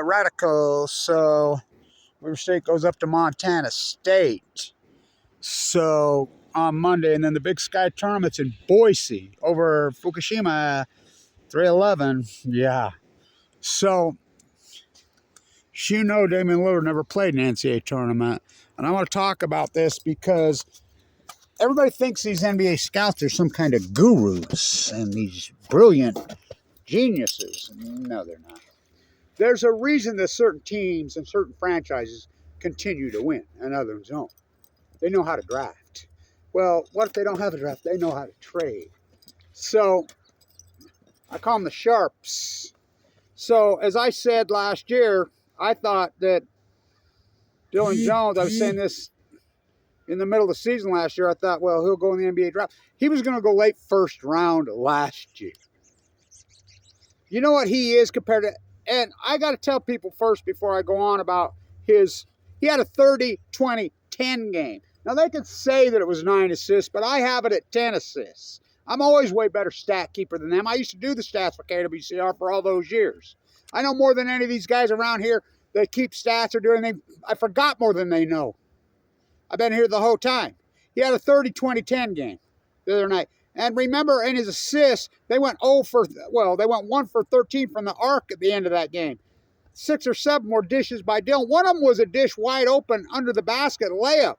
Radical. So River State goes up to Montana State. So on Monday, and then the Big Sky tournament's in Boise over Fukushima, 311. Yeah. So Damian Lillard never played an NCAA tournament, and I want to talk about this because everybody thinks these NBA scouts are some kind of gurus and these brilliant geniuses. No, they're not. There's a reason that certain teams and certain franchises continue to win and others don't. They know how to draft. Well, what if they don't have a draft? They know how to trade. So I call them the sharps. So as I said last year, I thought that Dillon Jones, I was saying this in the middle of the season last year, I thought, well, he'll go in the NBA draft. He was going to go late first round last year. You know what he is compared to, and I got to tell people first before I go on about he had a 30-20-10 game. Now, they could say that it was 9 assists, but I have it at 10 assists. I'm always way better stat keeper than them. I used to do the stats for KWCR for all those years. I know more than any of these guys around here that keep stats or do anything. I forgot more than they know. I've been here the whole time. He had a 30-20-10 game the other night. And remember, in his assists, they went 1 for 13 from the arc at the end of that game. 6 or 7 were dishes by Dillon. One of them was a dish wide open under the basket layup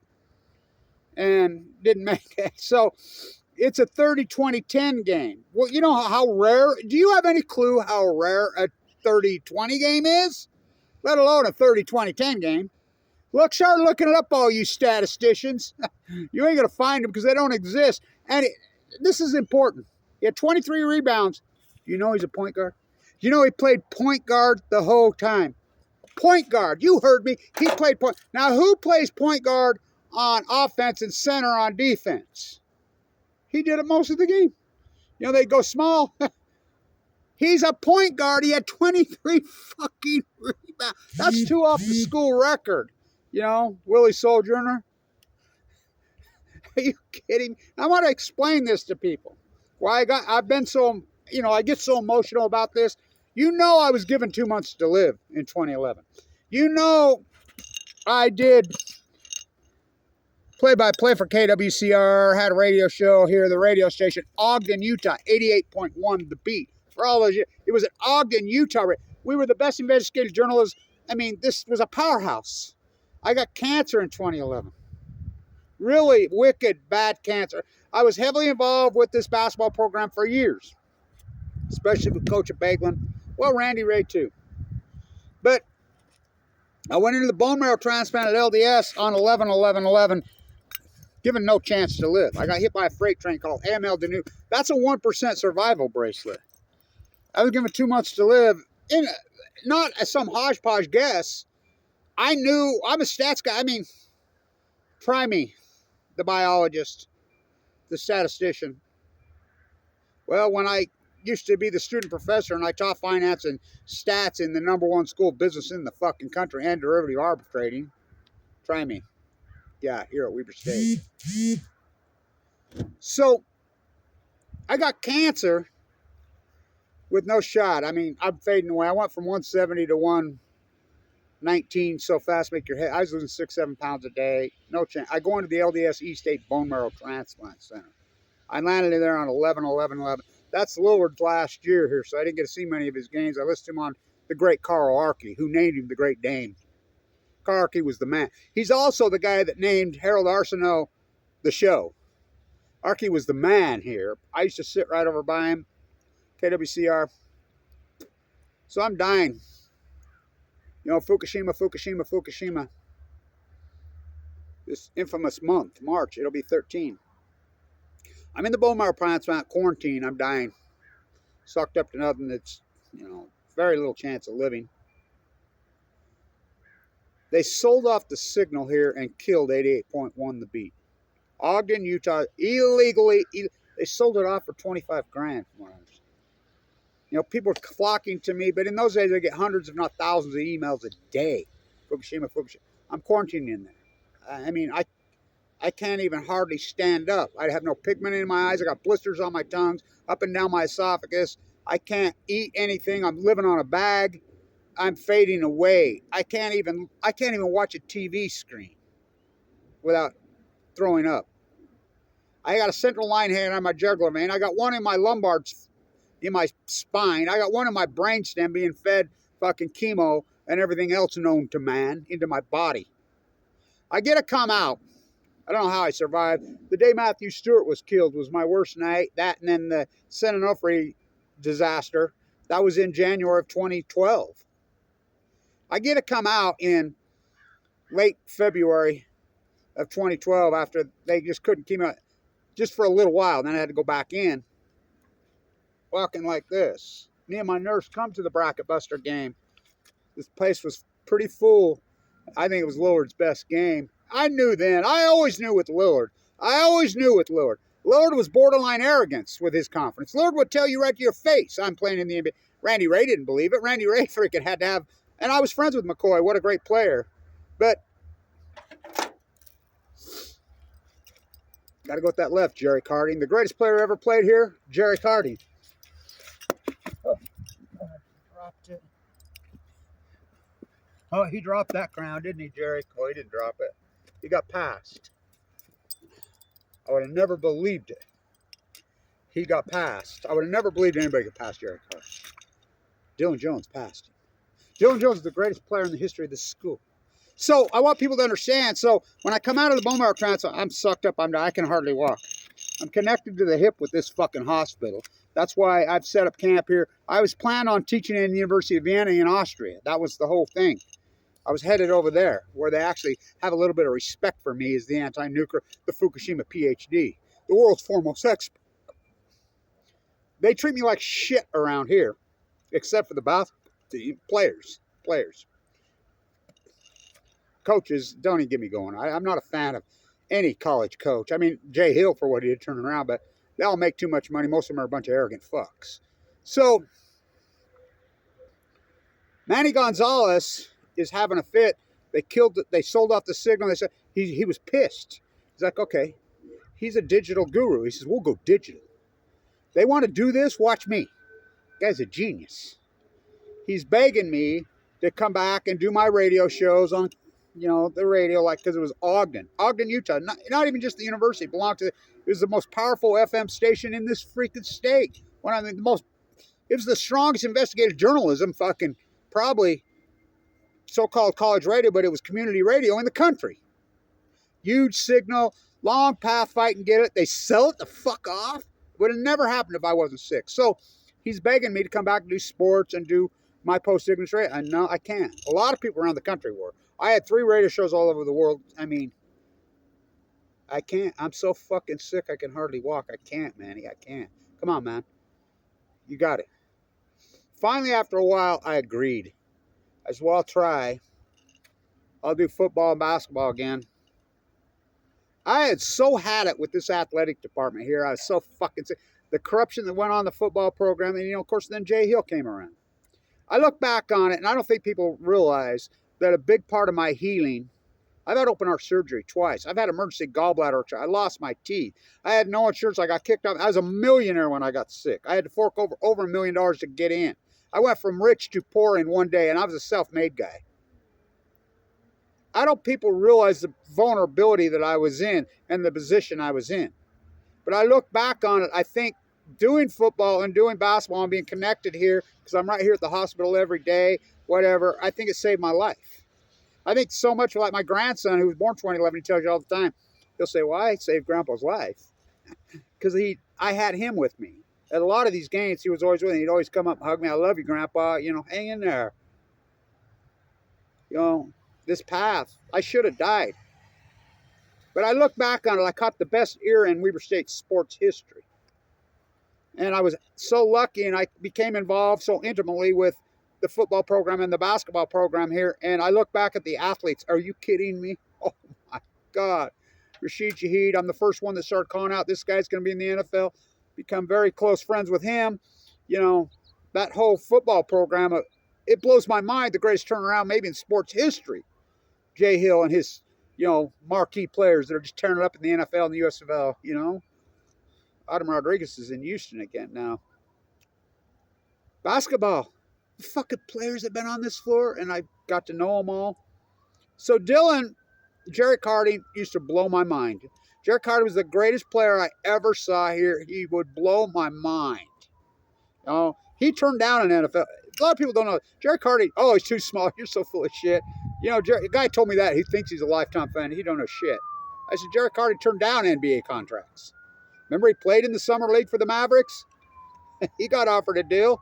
and didn't make it. So it's a 30-20-10 game. Well, you know how rare, do you have any clue how rare a 30-20 game is? Let alone a 30-20-10 game. Start looking it up, all you statisticians. You ain't going to find them because they don't exist. And this is important. He had 23 rebounds. You know he's a point guard? You know he played point guard the whole time. Point guard. You heard me. He played point. Now, who plays point guard on offense and center on defense? He did it most of the game. You know, they go small. He's a point guard. He had 23 fucking rebounds. That's 2 off the school record. You know, Willie Sojourner. Are you kidding me? I want to explain this to people. Why I've been so, I get so emotional about this. You know I was given 2 months to live in 2011. You know I did play-by-play for KWCR, had a radio show here, the radio station, Ogden, Utah, 88.1 The Beat. For all those years, it was at Ogden, Utah. We were the best investigative journalists. I mean, this was a powerhouse. I got cancer in 2011. Really wicked, bad cancer. I was heavily involved with this basketball program for years, especially with Coach Baglin. Well, Randy Ray, too. But I went into the bone marrow transplant at LDS on 11/11/11, given no chance to live. I got hit by a freight train called AML Danu. That's a 1% survival bracelet. I was given 2 months to live. Not as some hodgepodge guess. I knew, I'm a stats guy. I mean, try me, the biologist, the statistician. Well, when I used to be the student professor and I taught finance and stats in the #1 school of business in the fucking country and derivative arbitrating, try me. Yeah, here at Weber State. So, I got cancer with no shot. I mean, I'm fading away. I went from 170 to 119 so fast, make your head. I was losing 6-7 pounds a day. No chance. I go into the LDS East State Bone Marrow Transplant Center. I landed in there on 11/11/11. That's Lillard's last year here, so I didn't get to see many of his games. I listened to him on the great Carl Archie, who named him the Great Dane. Carl Archie was the man. He's also the guy that named Harold Arsenault the show. Archie was the man here. I used to sit right over by him. KWCR. So I'm dying. You know, Fukushima. This infamous month, March, it'll be 13. I'm in the bone marrow transplant quarantine. I'm dying. Sucked up to nothing. That's, very little chance of living. They sold off the signal here and killed 88.1 The Beat. Ogden, Utah, illegally. They sold it off for $25,000 from what I understand. People are flocking to me, but in those days I get hundreds, if not thousands, of emails a day. Fukushima. I'm quarantining in there. I mean, I can't even hardly stand up. I have no pigment in my eyes. I got blisters on my tongues, up and down my esophagus. I can't eat anything. I'm living on a bag. I'm fading away. I can't even watch a TV screen without throwing up. I got a central line hanging on my jugular vein. I got one in my lumbar, in my spine. I got one in my brainstem being fed fucking chemo and everything else known to man into my body. I get to come out. I don't know how I survived. The day Matthew Stewart was killed was my worst night. That and then the San Onofre disaster. That was in January of 2012. I get to come out in late February of 2012 after they just couldn't keep me out just for a little while. Then I had to go back in, walking like this. Me and my nurse come to the Bracket Buster game. This place was pretty full. I think it was Lillard's best game. I knew then. I always knew with Lillard. Lillard was borderline arrogance with his confidence. Lillard would tell you right to your face, I'm playing in the NBA. Randy Ray didn't believe it. Randy Ray freaking had to have, and I was friends with McCoy. What a great player. But got to go with that left, Jerry Carding. The greatest player ever played here, Jerry Carding. Oh, dropped it. Oh, he dropped that crown, didn't he, Jerry? Oh, he didn't drop it. He got passed. I would have never believed it. He got passed. I would have never believed anybody could pass Jerry Carding. Dillon Jones passed him. Dillon Jones is the greatest player in the history of this school. So I want people to understand. So when I come out of the bone marrow transplant, I'm sucked up. I can hardly walk. I'm connected to the hip with this fucking hospital. That's why I've set up camp here. I was planning on teaching in the University of Vienna in Austria. That was the whole thing. I was headed over there where they actually have a little bit of respect for me as the anti-nuclear, the Fukushima PhD, the world's foremost expert. They treat me like shit around here, except for the basketball team, players. Coaches, don't even get me going. I'm not a fan of any college coach. I mean, Jay Hill for what he did turn around, but they all make too much money. Most of them are a bunch of arrogant fucks. So, Manny Gonzalez is having a fit. They sold off the signal. They said he was pissed. He's like, okay, he's a digital guru. He says, we'll go digital. They want to do this? Watch me. The guy's a genius. He's begging me to come back and do my radio shows on, the radio, like, because it was Ogden, Utah. Not even just the university. It belonged to, it was the most powerful FM station in this freaking state. It was the strongest investigative journalism, fucking, probably so-called college radio, but it was community radio in the country. Huge signal, long path, fight and get it. They sell it the fuck off. It would have never happened if I wasn't sick. So he's begging me to come back and do sports and do my post-signature radio. And no, I can't. A lot of people around the country were. I had 3 radio shows all over the world. I mean, I can't. I'm so fucking sick I can hardly walk. I can't, Manny. I can't. Come on, man. You got it. Finally, after a while, I agreed. I said, well, I'll try. I'll do football and basketball again. I had so had it with this athletic department here. I was so fucking sick. The corruption that went on the football program. And, of course, then Jay Hill came around. I look back on it, and I don't think people realize that a big part of my healing, I've had open heart surgery twice. I've had emergency gallbladder. I lost my teeth. I had no insurance. I got kicked out. I was a millionaire when I got sick. I had to fork over $1 million to get in. I went from rich to poor in one day, and I was a self-made guy. I don't people realize the vulnerability that I was in and the position I was in. But I look back on it, I think doing football and doing basketball and being connected here, because I'm right here at the hospital every day, whatever, I think it saved my life. I think so much like my grandson, who was born 2011, he tells you all the time, he'll say, well, I saved Grandpa's life. Because I had him with me. At a lot of these games, he was always with me. He'd always come up and hug me. I love you, Grandpa. Hang in there. This path, I should have died. But I look back on it, I caught the best era in Weber State sports history. And I was so lucky, and I became involved so intimately with the football program and the basketball program here. And I look back at the athletes. Are you kidding me? Oh, my God. Rashid Shaheed, I'm the first one that started calling out this guy's going to be in the NFL. Become very close friends with him. That whole football program, it blows my mind, the greatest turnaround maybe in sports history. Jay Hill and his, marquee players that are just tearing it up in the NFL and the USFL, Adam Rodriguez is in Houston again now. Basketball. The fucking players that have been on this floor, and I got to know them all. So Dillon, Jerry Carty used to blow my mind. Jerry Carty was the greatest player I ever saw here. He would blow my mind. He turned down an NFL. A lot of people don't know. Jerry Carty, oh, he's too small. You're so full of shit. The guy told me that. He thinks he's a lifetime fan. He don't know shit. I said, Jerry Carty turned down NBA contracts. Remember he played in the summer league for the Mavericks? He got offered a deal.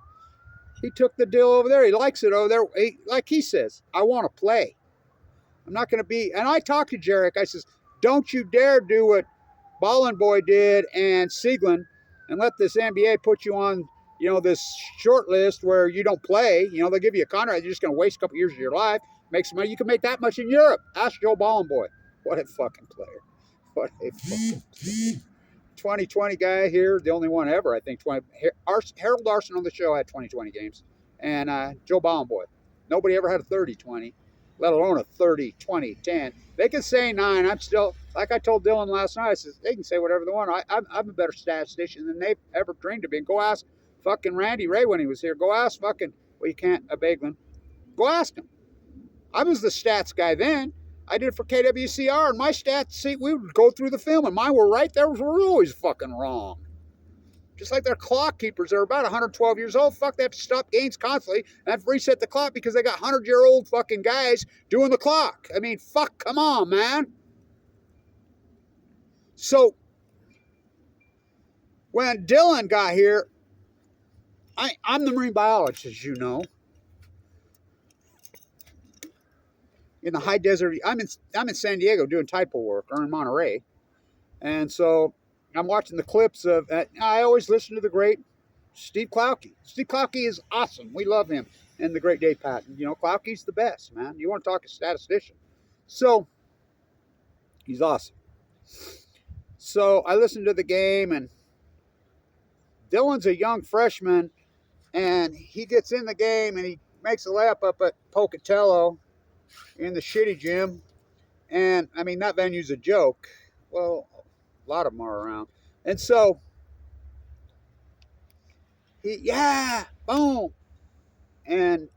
He took the deal over there. He likes it over there. Like he says, I want to play. I'm not going to be. And I talked to Jarek. I says, don't you dare do what Ballin Boy did and Sieglin and let this NBA put you on, this short list where you don't play. They'll give you a contract. You're just going to waste a couple years of your life, make some money. You can make that much in Europe. Ask Joe Ballin Boy. What a fucking player. What a fucking player. 2020 guy here, the only one ever, I think. Harold Larson on the show had 2020 games. And Joe Ballin Boy. Nobody ever had a 30-20, let alone a 30-20-10. They can say 9. I'm still, like I told Dillon last night, I said, they can say whatever they want. I'm a better statistician than they've ever dreamed of being. Go ask fucking Randy Ray when he was here. Go ask fucking, well, you can't, Baglin. Go ask him. I was the stats guy then. I did it for KWCR, and my stats, see, we would go through the film, and mine were right there. Were always fucking wrong. Just like their clock keepers, they're about 112 years old. Fuck, they have to stop games constantly and have to reset the clock because they got 100-year-old fucking guys doing the clock. I mean, fuck, come on, man. So, when Dillon got here, I'm the marine biologist, as you know. In the high desert, I'm in San Diego doing typo work, or in Monterey. And so I'm watching the clips of, I always listen to the great Steve Klauke. Steve Klauke is awesome. We love him. And the great Dave Patton. Klauke's the best, man. You want to talk a statistician. So, he's awesome. So, I listened to the game, and Dillon's a young freshman, and he gets in the game, and he makes a layup up at Pocatello in the shitty gym. And, I mean, that venue's a joke. Well, a lot of them are around. And so, boom. And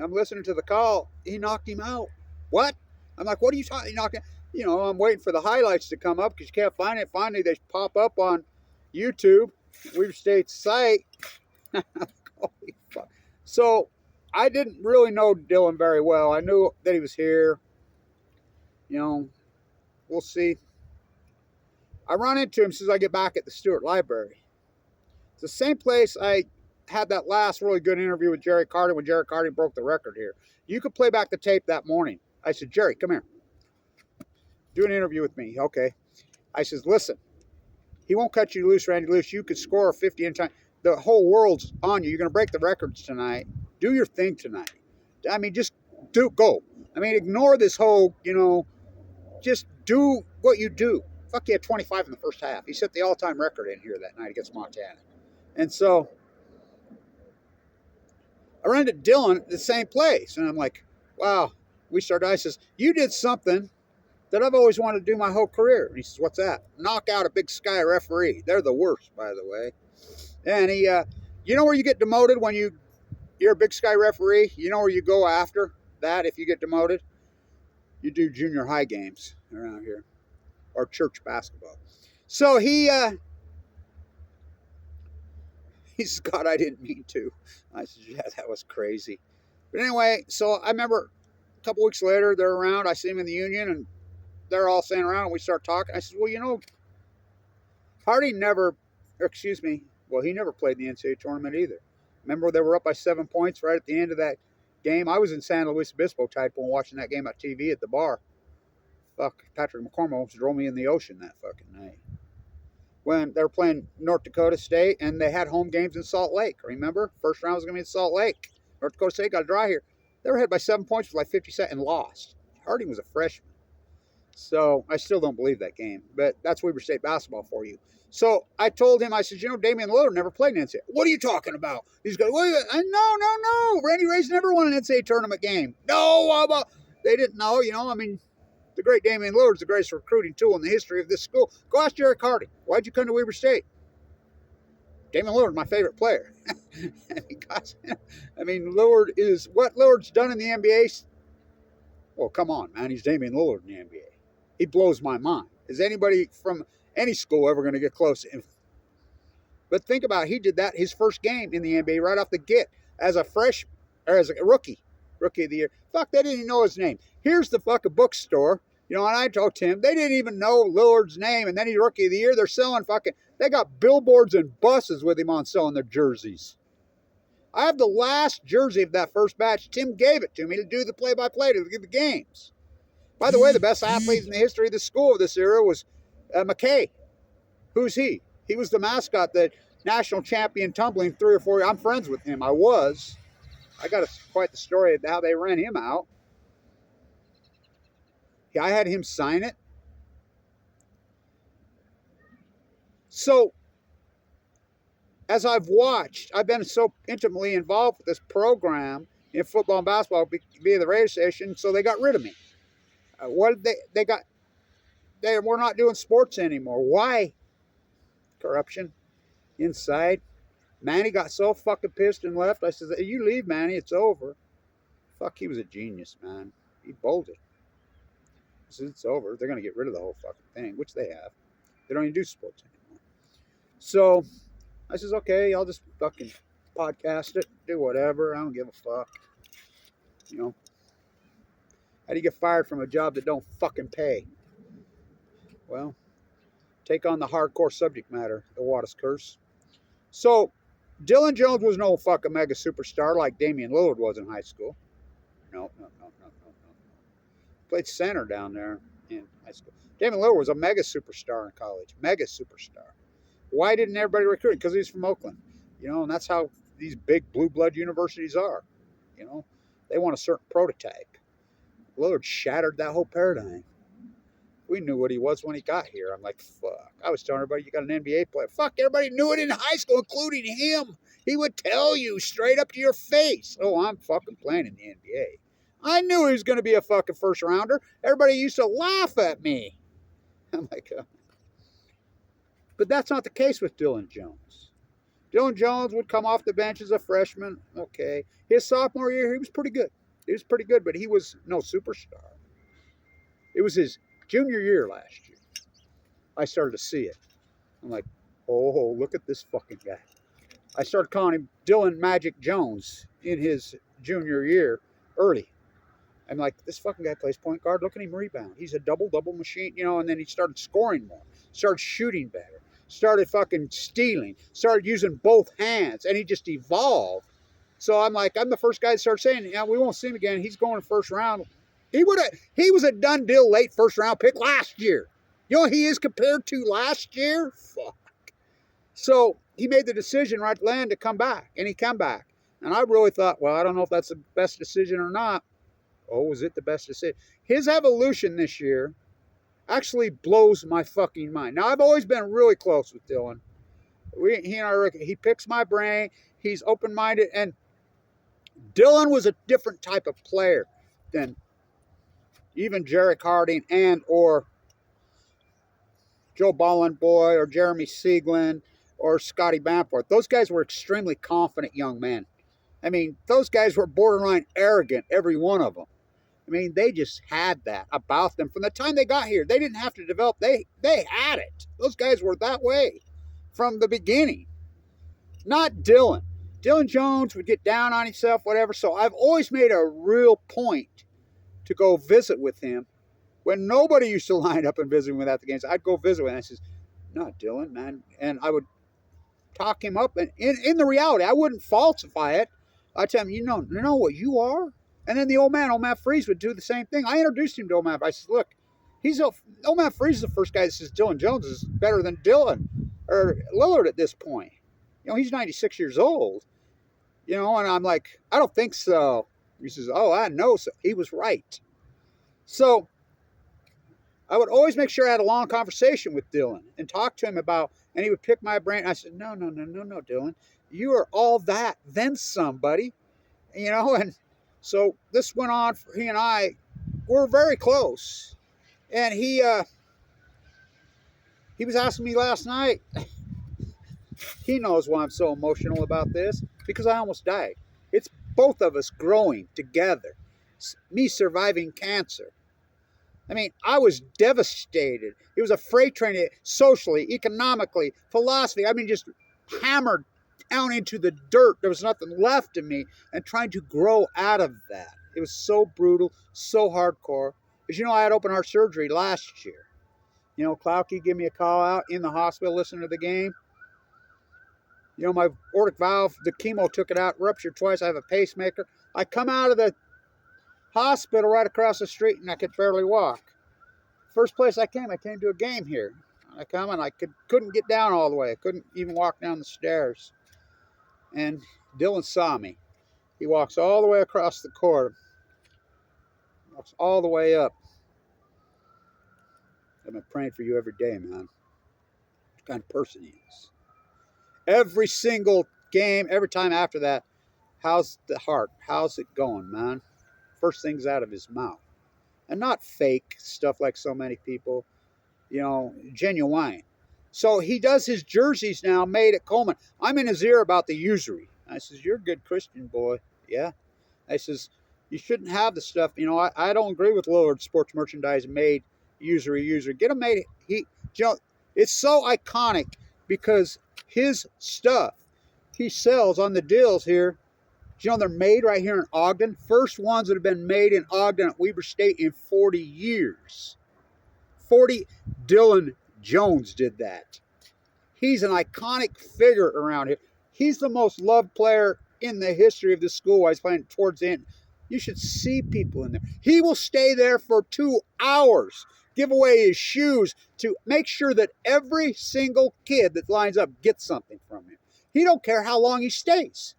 I'm listening to the call. He knocked him out. What? I'm like, what are you talking? He knocked him. I'm waiting for the highlights to come up because you can't find it. Finally, they pop up on YouTube, Weaver State's site. Holy fuck. So, I didn't really know Dillon very well. I knew that he was here. We'll see. I run into him as soon as I get back at the Stewart Library. It's the same place I had that last really good interview with Jerry Carty when Jerry Carty broke the record here. You could play back the tape that morning. I said, Jerry, come here. Do an interview with me. Okay. I says, listen, he won't cut you loose, Randy Loose. You could score 50 anytime. The whole world's on you. You're going to break the records tonight. Do your thing tonight. I mean, just go. I mean, ignore this whole, just do what you do. Fuck, he had 25 in the first half. He set the all-time record in here that night against Montana. And so, I ran into Dillon at the same place. And I'm like, wow. I says, you did something that I've always wanted to do my whole career. And he says, what's that? Knock out a Big Sky referee. They're the worst, by the way. And he, you know where you get demoted when you're a Big Sky referee? You know where you go after that if you get demoted? You do junior high games around here. Or church basketball. So he says, God, I didn't mean to. I said, yeah, that was crazy. But anyway, so I remember a couple weeks later, they're around. I see them in the Union, and they're all sitting around, and we start talking. I said, well, Hardy never played in the NCAA tournament either. Remember, they were up by 7 points right at the end of that game? I was in San Luis Obispo type one watching that game on TV at the bar. Fuck, Patrick McCormick almost drove me in the ocean that fucking night. When they were playing North Dakota State, and they had home games in Salt Lake. Remember? First round was going to be in Salt Lake. North Dakota State got dry here. They were ahead by 7 points with like 50 seconds and lost. Harding was a freshman. So, I still don't believe that game. But that's Weaver State basketball for you. So, I told him, I said, Damian Lillard never played an NCAA. What are you talking about? He's going, no. Randy Ray's never won an NCAA tournament game. No, they didn't know, the great Damian Lillard's the greatest recruiting tool in the history of this school. Go ask Jerry Carty. Why'd you come to Weaver State? Damian Lillard, my favorite player. Because, I mean, Lillard is what Lillard's done in the NBA. Well, come on, man. He's Damian Lillard in the NBA. He blows my mind. Is anybody from any school ever going to get close to him? But think about it. He did that his first game in the NBA right off the get as a freshman, or as a rookie of the year. Fuck, they didn't even know his name. Here's the fucking bookstore. You know, and I talked to him. They didn't even know Lillard's name, and then he's rookie of the year. They're selling fucking, they got billboards and buses with him on selling their jerseys. I have the last jersey of that first batch. Tim gave it to me to do the play-by-play to give the games. By the way, the best athlete in the history of the school of this era was McKay. Who's he? He was the mascot, the national champion tumbling 3 or 4 years. I'm friends with him. I was. I got quite the story of how they ran him out. I had him sign it. So, as I've watched, I've been so intimately involved with this program in football and basketball via the radio station, so they got rid of me. What did they were not doing sports anymore. Why? Corruption inside. Manny got so fucking pissed and left. I said, you leave, Manny, it's over. Fuck, he was a genius, man. He bolted. I said, it's over. They're going to get rid of the whole fucking thing, which they have. They don't even do sports anymore. So I says, okay, I'll just fucking podcast it, do whatever. I don't give a fuck. You know, how do you get fired from a job that don't fucking pay? Well, take on the hardcore subject matter, the Wattis curse. So, Dillon Jones was no fucking mega superstar like Damian Lillard was in high school. No. Played center down there in high school. Damian Lillard was a mega superstar in college. Mega superstar. Why didn't everybody recruit him? Because he's from Oakland. You know, and that's how these big blue blood universities are. You know, they want a certain prototype. Lillard shattered that whole paradigm. We knew what he was when he got here. I'm like, fuck. I was telling everybody, you got an NBA player. Fuck, everybody knew it in high school, including him. He would tell you straight up to your face, oh, I'm fucking playing in the NBA. I knew he was going to be a fucking first rounder. Everybody used to laugh at me. I'm like, but that's not the case with Dillon Jones. Dillon Jones would come off the bench as a freshman. Okay. His sophomore year, he was pretty good. He was pretty good, but he was no superstar. It was his junior year last year. I started to see it. I'm like, oh, look at this fucking guy. I started calling him Dillon Magic Jones in his junior year early. I'm like, this fucking guy plays point guard. Look at him rebound. He's a double-double machine, you know, and then he started scoring more, started shooting better, started fucking stealing, started using both hands, and he just evolved. So I'm like, I'm the first guy to start saying, yeah, we won't see him again. He's going first round. He was a done deal late first round pick last year. You know what he is compared to last year? Fuck. So he made the decision right then to come back, and he came back. And I really thought, well, I don't know if that's the best decision or not. Oh, was it the best decision? His evolution this year actually blows my fucking mind. Now, I've always been really close with Dillon. He and I, he picks my brain. He's open-minded. And Dillon was a different type of player than even Jarek Harding and or Joe Bollenboy or Jeremy Sieglin or Scotty Bamford. Those guys were extremely confident young men. I mean, those guys were borderline arrogant, every one of them. I mean, they just had that about them. From the time they got here, they didn't have to develop. They had it. Those guys were that way from the beginning. Not Dillon. Dillon Jones would get down on himself, whatever. So I've always made a real point to go visit with him. When nobody used to line up and visit with him at the games, I'd go visit with him. I says, not Dillon, man. And I would talk him up. And in the reality, I wouldn't falsify it. I'd tell him, you know what you are? And then the old man Freeze, would do the same thing. I introduced him to old man. I said, look, old man Freeze is the first guy that says Dillon Jones is better than Dillon or Lillard at this point. You know, he's 96 years old. You know, and I'm like, I don't think so. He says, oh, I know so. He was right. So I would always make sure I had a long conversation with Dillon and talk to him about, and he would pick my brain. I said, no, Dillon. You are all that, then some, buddy. You know, and so this went on for he and I. We're very close. And he was asking me last night, He knows why I'm so emotional about this, because I almost died. It's both of us growing together. Me surviving cancer. I mean, I was devastated. It was a freight train, socially, economically, philosophy. I mean, just hammered down into the dirt. There was nothing left of me, and trying to grow out of that. It was so brutal, so hardcore. As you know, I had open heart surgery last year. You know, Klauke gave me a call out in the hospital listening to the game. You know, my aortic valve, the chemo took it out, ruptured twice. I have a pacemaker. I come out of the hospital right across the street, and I could barely walk. First place I came to a game here. I come and I couldn't get down all the way. I couldn't even walk down the stairs. And Dillon saw me. He walks all the way across the court. Walks all the way up. I've been praying for you every day, man. What kind of person he is. Every single game, every time after that, how's the heart? How's it going, man? First things out of his mouth. And not fake stuff like so many people. You know, genuine. So he does his jerseys now made at Coleman. I'm in his ear about the usury. I says, you're a good Christian boy. Yeah. I says, you shouldn't have the stuff. You know, I don't agree with Lillard sports merchandise made usury. Get them made. You know, it's so iconic because his stuff he sells on the deals here, you know, they're made right here in Ogden. First ones that have been made in Ogden at Weber State in 40 years. 40. Dillon Jones did that. He's an iconic figure around here. He's the most loved player in the history of the school. I was playing towards the end. You should see people in there. He will stay there for 2 hours, give away his shoes to make sure that every single kid that lines up gets something from him. He don't care how long he stays.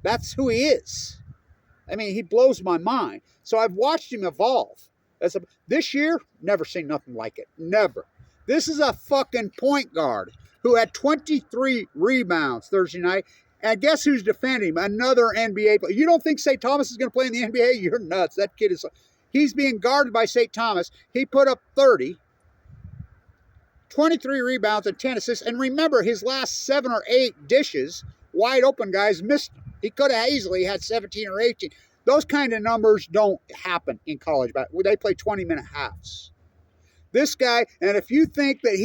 That's who he is. I mean, he blows my mind. So I've watched him evolve. This year, never seen nothing like it. Never. This is a fucking point guard who had 23 rebounds Thursday night. And guess who's defending him? Another NBA player. You don't think St. Thomas is going to play in the NBA? You're nuts. That kid is... He's being guarded by St. Thomas. He put up 30, 23 rebounds and 10 assists. And remember, his last 7 or 8 dishes, wide open guys missed him. He could have easily had 17 or 18. Those kind of numbers don't happen in college. But they play 20-minute halves. This guy, and if you think that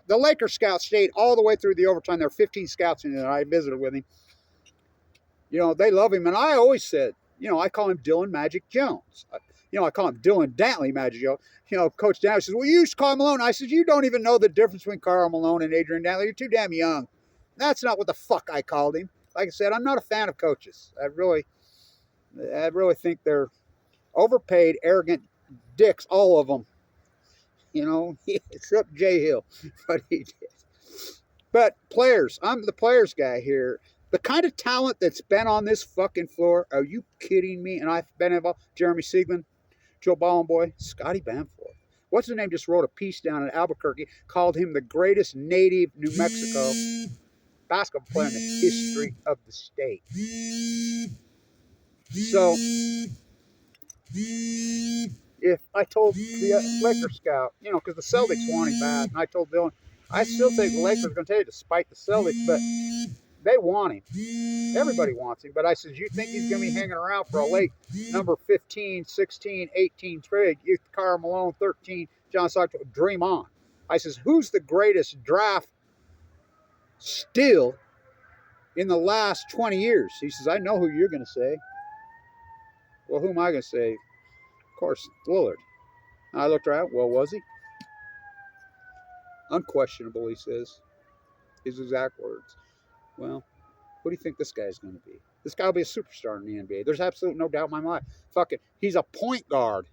the Lakers scout stayed all the way through the overtime. There were 15 scouts in there. I visited with him. You know, they love him. And I always said, you know, I call him Dillon Magic Jones. You know, I call him Dillon Dantley Magic Jones. You know, Coach Dantley says, well, you used to call him Malone. I said, you don't even know the difference between Karl Malone and Adrian Dantley. You're too damn young. That's not what the fuck I called him. Like I said, I'm not a fan of coaches. I really think they're overpaid, arrogant dicks, all of them. You know, except Jay Hill, but he did. But players, I'm the players guy here. The kind of talent that's been on this fucking floor, are you kidding me? And I've been involved. Jeremy Sieglin, Joe Ballenboy, Scotty Bamford. What's his name? Just wrote a piece down in Albuquerque, called him the greatest native New Mexico basketball player in the history of the state. So, if I told the Lakers scout, you know, because the Celtics want him bad, and I told Dillon, I still think the Lakers are going to take it despite the Celtics, but they want him. Everybody wants him. But I said, you think he's going to be hanging around for a late number 15, 16, 18 trade? You, Karl Malone, 13, John Stockton, dream on. I says, who's the greatest draft steal in the last 20 years? He says, I know who you're going to say. Well, who am I going to say? Of course, Lillard. I looked around. Well, was he? Unquestionable, he says. His exact words. Well, who do you think this guy's going to be? This guy will be a superstar in the NBA. There's absolutely no doubt in my mind. Fuck it. He's a point guard.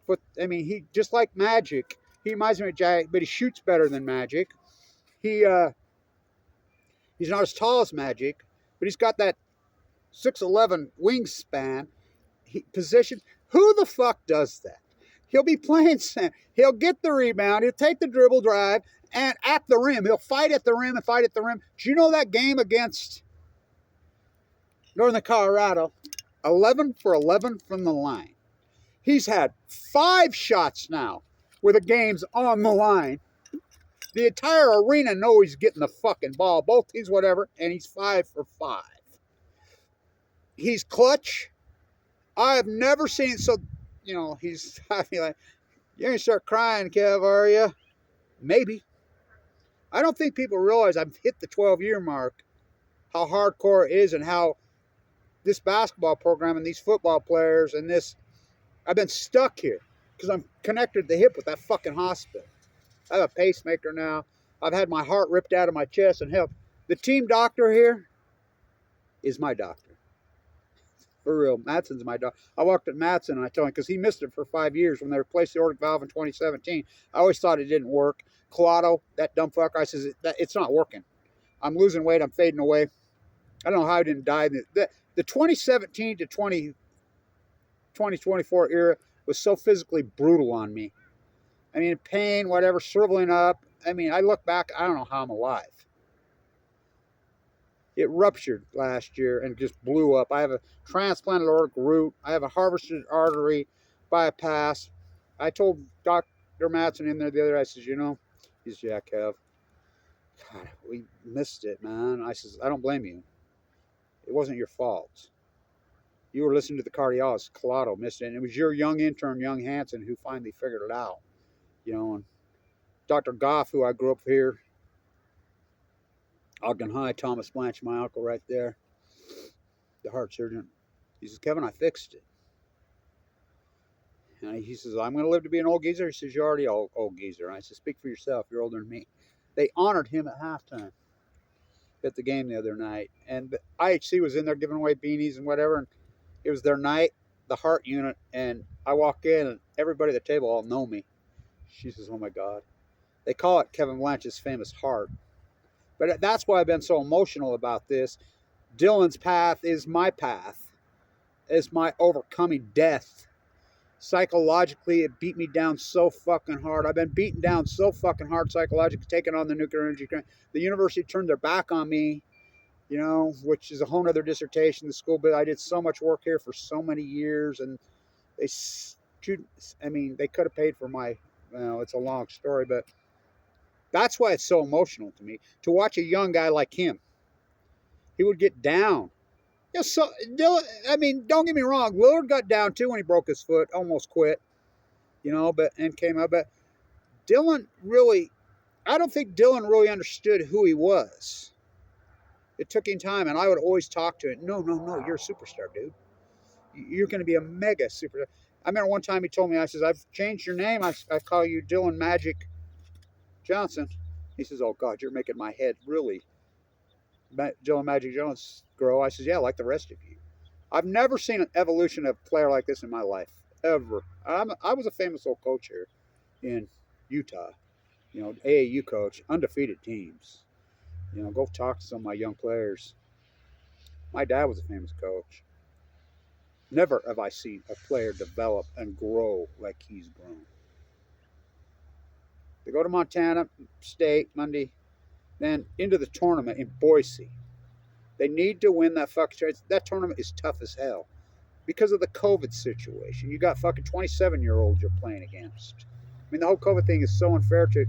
But, I mean, he just like Magic. He reminds me of Jack, but he shoots better than Magic. He's not as tall as Magic, but he's got that 6'11" wingspan. Position. Who the fuck does that? He'll be playing center. He'll get the rebound. He'll take the dribble drive and at the rim. He'll fight at the rim and fight at the rim. Do you know that game against Northern Colorado? 11 for 11 from the line. He's had 5 shots now with the game's on the line. The entire arena knows he's getting the fucking ball. Both teams, whatever, and he's 5 for 5. He's clutch. I have never seen so. He's. I feel like you're gonna start crying, Kev, are you? Maybe. I don't think people realize I've hit the 12-year mark. How hardcore it is, and how this basketball program and these football players and this. I've been stuck here because I'm connected to the hip with that fucking hospital. I have a pacemaker now. I've had my heart ripped out of my chest and help. The team doctor here is my doctor. For real, Matson's my doctor. I walked at Matson and I told him, because he missed it for 5 years when they replaced the aortic valve in 2017. I always thought it didn't work. Collado, that dumb fucker, I says, it's not working. I'm losing weight. I'm fading away. I don't know how I didn't die. The 2017 to 2024 era was so physically brutal on me. I mean, pain, whatever, shriveling up. I mean, I look back, I don't know how I'm alive. It ruptured last year and just blew up. I have a transplanted aortic root. I have a harvested artery bypass. I told Dr. Matson in there the other day, I says, he says, yeah, Kev. God, we missed it, man. I says, I don't blame you. It wasn't your fault. You were listening to the cardiologist. Collado missed it. And it was your young intern, young Hansen, who finally figured it out. And Dr. Goff, who I grew up here, Ogden High, Thomas Blanch, my uncle right there, the heart surgeon. He says, Kevin, I fixed it. And he says, I'm going to live to be an old geezer. He says, you're already old geezer. And I said, speak for yourself. You're older than me. They honored him at halftime at the game the other night. And the IHC was in there giving away beanies and whatever. And it was their night, the heart unit. And I walk in and everybody at the table all know me. She says, oh my God. They call it Kevin Blanch's famous heart. But that's why I've been so emotional about this. Dillon's path is my path. It's my overcoming death. Psychologically, it beat me down so fucking hard. I've been beaten down so fucking hard psychologically, taking on the nuclear energy. The university turned their back on me, which is a whole other dissertation. The school, but I did so much work here for so many years, and they could have paid for my, it's a long story, but that's why it's so emotional to me, to watch a young guy like him. He would get down. So Dillon, don't get me wrong, Lillard got down too when he broke his foot, almost quit, and came up. But Dillon really, I don't think Dillon really understood who he was. It took him time, and I would always talk to him. No, you're a superstar, dude. You're going to be a mega superstar. I remember one time he told me, I says, I've changed your name. I call you Dillon Magic Johnson. He says, oh God, you're making my head really Dillon Magic Jones grow. I says, yeah, like the rest of you. I've never seen an evolution of a player like this in my life, ever. I was a famous old coach here in Utah, AAU coach, undefeated teams. Go talk to some of my young players. My dad was a famous coach. Never have I seen a player develop and grow like he's grown. They go to Montana State Monday, then into the tournament in Boise. They need to win that fucking trade. That tournament is tough as hell because of the COVID situation. You got fucking 27-year-olds you're playing against. The whole COVID thing is so unfair to.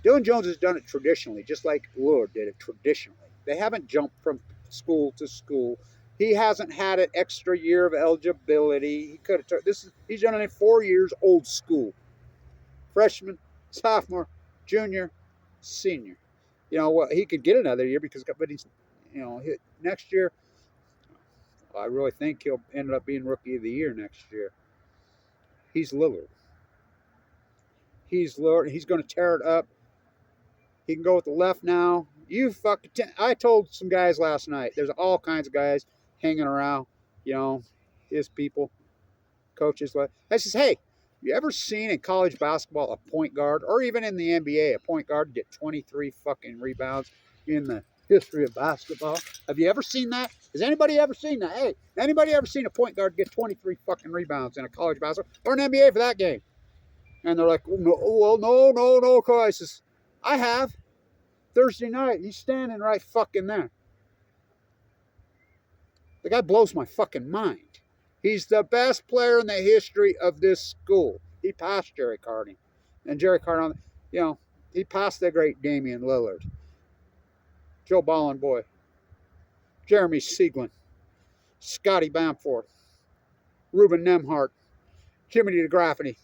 Dillon Jones has done it traditionally, just like Lillard did it traditionally. They haven't jumped from school to school. He hasn't had an extra year of eligibility. He could have. He's done it in 4 years, old school. Freshman, sophomore, junior, senior. He could get another year but he's, next year. I really think he'll end up being Rookie of the Year next year. He's Lillard. He's going to tear it up. He can go with the left now. I told some guys last night. There's all kinds of guys hanging around. His people, coaches. I says, hey. You ever seen in college basketball a point guard, or even in the NBA, a point guard get 23 fucking rebounds in the history of basketball? Have you ever seen that? Has anybody ever seen that? Hey, anybody ever seen a point guard get 23 fucking rebounds in a college basketball or an NBA for that game? And they're like, no, crisis. I have. Thursday night, he's standing right fucking there. The guy blows my fucking mind. He's the best player in the history of this school. He passed Jerry Carding. And Jerry Carding, He passed the great Damian Lillard, Joe Bollenboy, Jeremy Sieglin, Scotty Bamford, Ruben Nemhart, Jimmy DeGraffeney,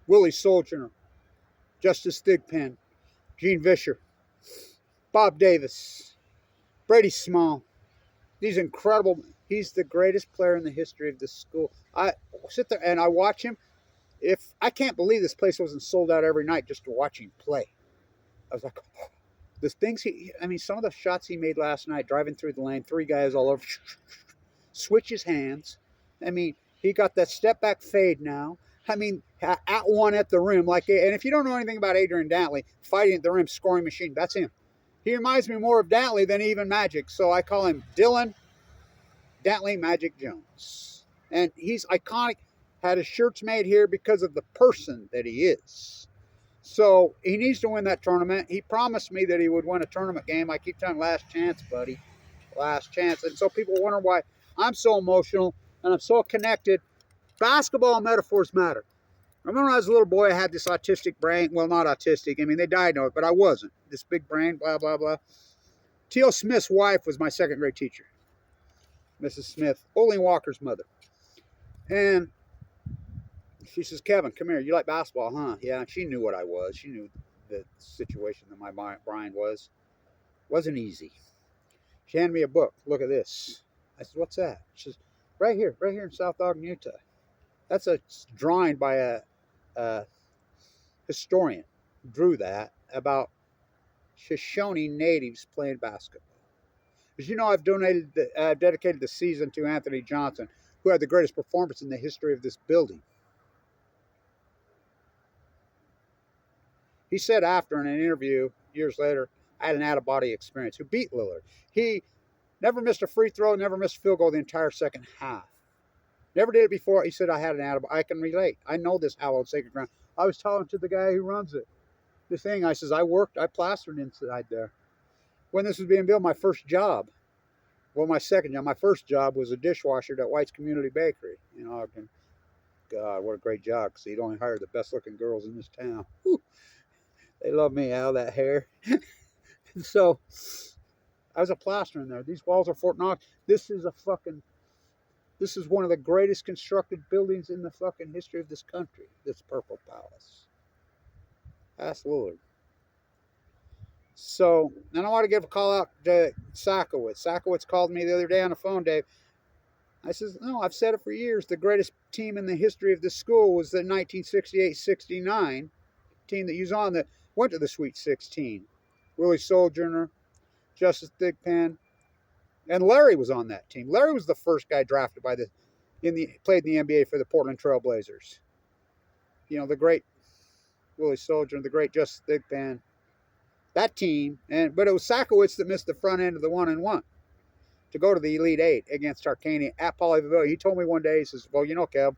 Willie Sojourner, Justice Thigpen, Gene Vischer, Bob Davis, Brady Small. These incredible. He's the greatest player in the history of this school. I sit there and I watch him. If I can't believe this place wasn't sold out every night just to watch him play. I was like, oh, the things I mean, some of the shots he made last night, driving through the lane, three guys all over, switch his hands. I mean, he got that step back fade now. I mean, at one at the rim, like, and if you don't know anything about Adrian Dantley, fighting at the rim, scoring machine, that's him. He reminds me more of Dantley than even Magic, so I call him Dillon Dantley Magic Jones. And he's iconic. Had his shirts made here because of the person that he is. So he needs to win that tournament. He promised me that he would win a tournament game. I keep telling him, last chance, buddy. Last chance. And so people wonder why I'm so emotional and I'm so connected. Basketball metaphors matter. I remember when I was a little boy, I had this autistic brain. Well, not autistic. I mean, they diagnosed it, but I wasn't. This big brain, blah, blah, blah. T.O. Smith's wife was my second grade teacher. Mrs. Smith, Olin Walker's mother. And she says, Kevin, come here. You like basketball, huh? Yeah, and she knew what I was. She knew the situation that my brain was. Wasn't easy. She handed me a book. Look at this. I said, what's that? She says, right here in South Ogden, Utah. That's a drawing by a historian. Drew that about Shoshone natives playing basketball. As you know, I've dedicated the season to Anthony Johnson, who had the greatest performance in the history of this building. He said after in an interview years later, I had an out-of-body experience. Who beat Lillard? He never missed a free throw, never missed a field goal the entire second half. Never did it before. He said I had an out-of-body. I can relate. I know this hallowed sacred ground. I was talking to the guy who runs it. The thing, I says, I plastered inside there. When this was being built, my first job, well, my second job, my first job was a dishwasher at White's Community Bakery. You know, God, what a great job, because he'd only hired the best-looking girls in this town. Whew. They love me, Al, that hair. So, I was a plasterer in there. These walls are Fort Knox. This is one of the greatest constructed buildings in the fucking history of this country. This Purple Palace. Ask Lillard. So, and I want to give a call out to Sakowitz. Sakowitz called me the other day on the phone, Dave. I says, no, I've said it for years. The greatest team in the history of this school was the 1968-69 team that you was on that went to the Sweet 16. Willie Sojourner, Justice Thigpen, and Larry was on that team. Larry was the first guy drafted played in the NBA for the Portland Trail Blazers. You know, the great Willie Sojourner, the great Justice Thigpen. That team, but it was Sakowitz that missed the front end of the 1-1 to go to the Elite Eight against Arcania at Polyville. He told me one day, he says, well, you know, Kev,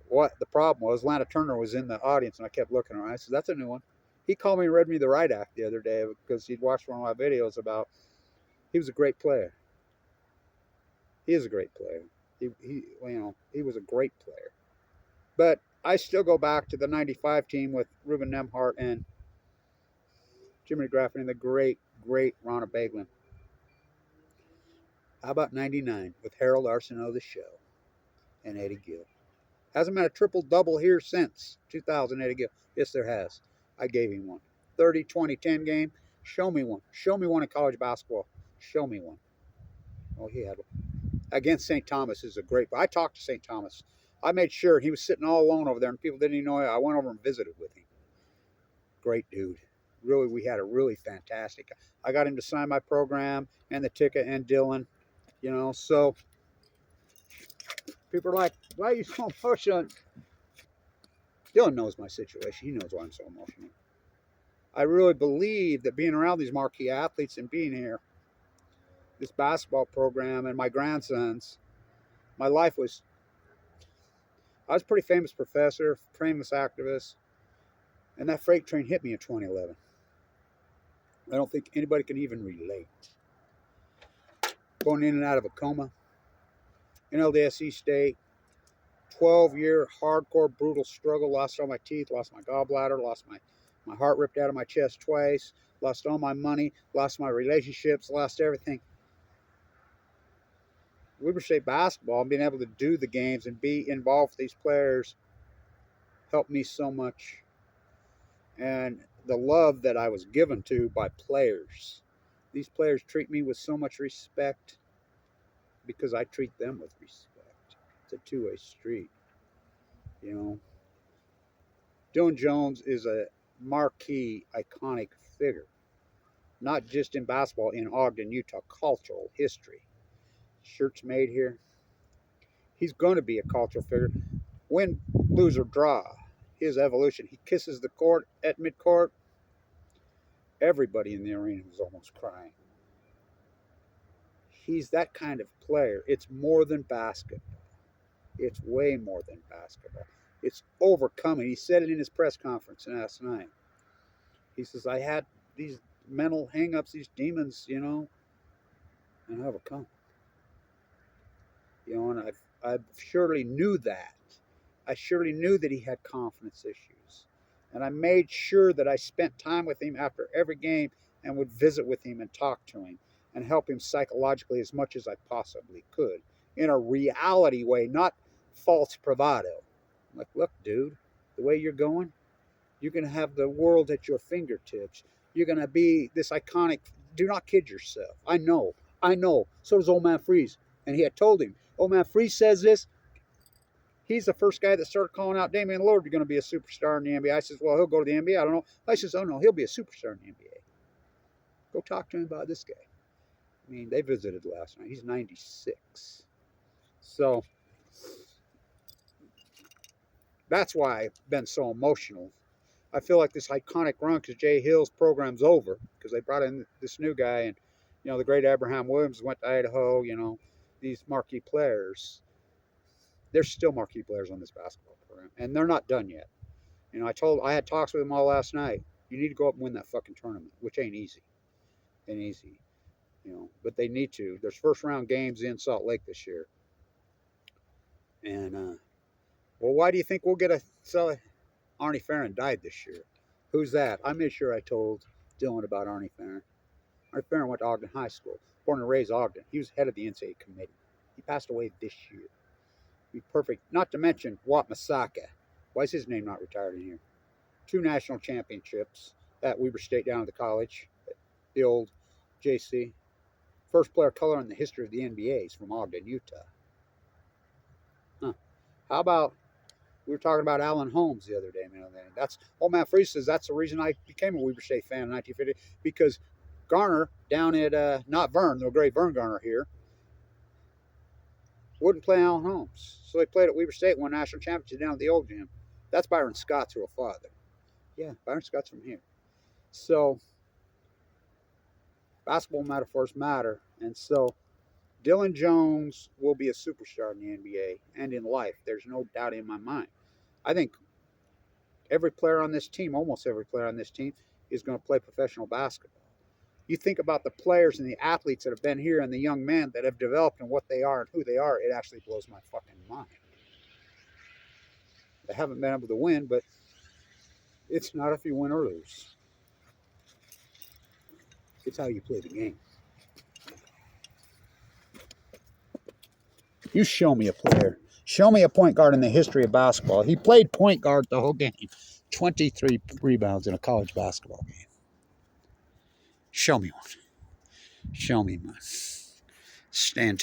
what the problem was, Lana Turner was in the audience, and I kept looking around. I said, that's a new one. He called me and read me the Right Act the other day because he'd watched one of my videos about, he was a great player. He is a great player. He was a great player. But I still go back to the 95 team with Ruben Nemhart and Jimmy DeGraffeney and the great, great Ronna Baglin. How about 99 with Harold Arsenault, the show, and Eddie Gill? Hasn't been a triple-double here since 2000, Eddie Gill. Yes, there has. I gave him one. 30, 20, 10 game. Show me one. Show me one in college basketball. Show me one. Oh, he had one. Against St. Thomas is a great. I talked to St. Thomas. I made sure he was sitting all alone over there, and people didn't even know it. I went over and visited with him. Great dude. Really, we had a really fantastic. I got him to sign my program and the ticket and Dillon, you know. So people are like, why are you so emotional? Dillon knows my situation. He knows why I'm so emotional. I really believe that being around these marquee athletes and being here, this basketball program and my grandsons, my life was, I was a pretty famous professor, famous activist, and that freight train hit me in 2011. I don't think anybody can even relate. Going in and out of a coma, in LDSC State, 12-year hardcore brutal struggle. Lost all my teeth, lost my gallbladder, lost my heart ripped out of my chest twice, lost all my money, lost my relationships, lost everything. Weber State basketball and being able to do the games and be involved with these players helped me so much. And the love that I was given to by players. These players treat me with so much respect because I treat them with respect. It's a two-way street, you know. Dillon Jones is a marquee, iconic figure, not just in basketball, in Ogden, Utah, cultural history. Shirts made here. He's going to be a cultural figure. Win, lose, or draw, his evolution. He kisses the court at midcourt. Everybody in the arena was almost crying. He's that kind of player. It's more than basketball. It's way more than basketball. It's overcoming. He said it in his press conference last night. He says, I had these mental hang-ups, these demons, you know, and I overcome. You know, and I surely knew that. I surely knew that he had confidence issues. And I made sure that I spent time with him after every game and would visit with him and talk to him and help him psychologically as much as I possibly could in a reality way, not false bravado. I'm like, look, dude, the way you're going, you're going to have the world at your fingertips. You're going to be this iconic. Do not kid yourself. I know. So does old man Freeze. And he had told him, old man Freeze says this. He's the first guy that started calling out Damian Lillard, you're going to be a superstar in the NBA. I says, well, he'll go to the NBA. I don't know. I says, oh, no, he'll be a superstar in the NBA. Go talk to him about this guy. I mean, they visited last night. He's 96. So that's why I've been so emotional. I feel like this iconic run because Jay Hill's program's over because they brought in this new guy. And, you know, the great Abraham Williams went to Idaho, you know, these marquee players. There's still marquee players on this basketball program, and they're not done yet. You know, I had talks with them all last night. You need to go up and win that fucking tournament, which ain't easy. You know, but they need to. There's first round games in Salt Lake this year. And, well, why do you think we'll get a, so Arnie Farron died this year? Who's that? I made sure I told Dillon about Arnie Farron. Arnie Farron went to Ogden High School, born and raised Ogden. He was head of the NCAA committee. He passed away this year. Be perfect. Not to mention Wat Masaka. Why is his name not retired in here? 2 national championships at Weber State down at the college, the old JC. First player color in the history of the NBA is from Ogden, Utah. Huh. How about, we were talking about Alan Holmes the other day, man. That's, old man Freeze says that's the reason I became a Weber State fan in 1950, because Garner down at, not Vern, the great Vern Garner here, wouldn't play Alan Holmes. So they played at Weber State, won national championship down at the old gym. That's Byron Scott's real father. Yeah, Byron Scott's from here. So basketball metaphors matter. And so Dillon Jones will be a superstar in the NBA and in life. There's no doubt in my mind. I think every player on this team, almost every player on this team, is going to play professional basketball. You think about the players and the athletes that have been here and the young men that have developed and what they are and who they are, it actually blows my fucking mind. They haven't been able to win, but it's not if you win or lose. It's how you play the game. You show me a player. Show me a point guard in the history of basketball. He played point guard the whole game. 23 rebounds in a college basketball game. Show me one. Show me one. Stand